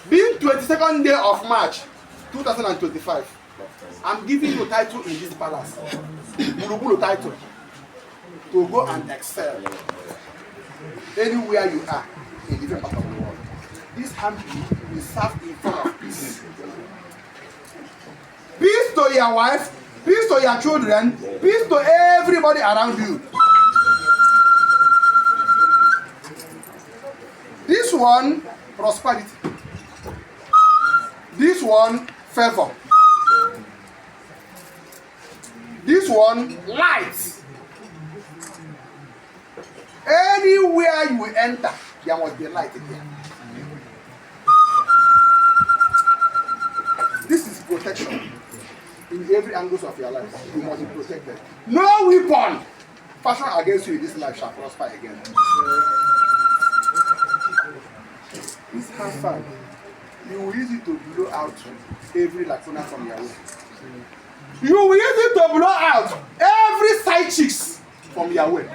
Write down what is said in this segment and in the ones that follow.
Being 22nd day of March 2025, I'm giving you a title in this palace. Bulubulu title. To go and excel anywhere you are in different part of the world. This hand will serve in front of peace. Peace to your wife, peace to your children, peace to everybody around you. This one, prosperity. This one, favor. This one, light. Anywhere you enter, there must be light again. This is protection. In every angle of your life, you must be protected. No weapon fashioned against you in this life shall prosper again. This hand fan, you will use it to blow out every lacuna from your way. You will use it to blow out every side chicks from your way.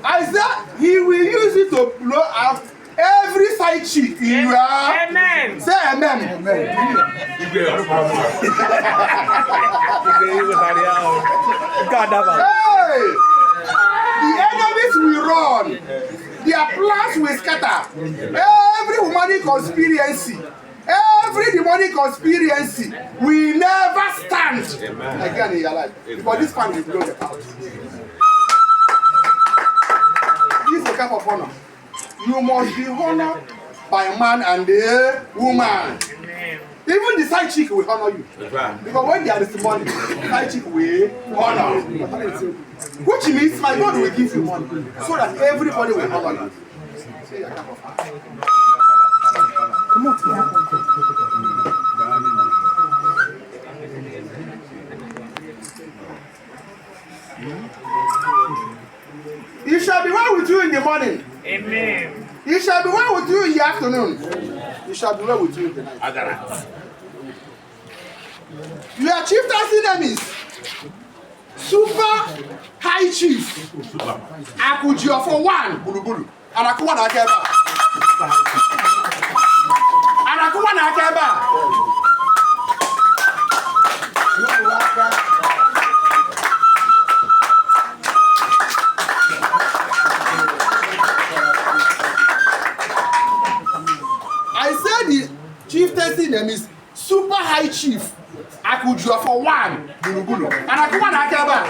I said he will use it to blow out every side chick in your. Amen. Say amen. Amen. Hey, the enemies will run. Their plans will scatter. Every demonic conspiracy will never stand again in your life. Because this fan will blow them out. This is the cup of honor. You must be honored by a man and a woman. Even the side chick will honor you. Because when there is money, the side chick will honor you. Which means my God will give you money so that everybody will honor you. Say your cup of honor. Come on, it shall be well with you in the morning. Amen. It shall be well with you in the afternoon. It shall be well with you in the night. Your chieftaincy name is Super High Chief. Akujio for one, Bulubulu. And Akuwa Nakeba. And Akuwa Nakeba. The chieftaincy name is Super High Chief Akujio for one, Bulubulu. And Akuwa Nakeba.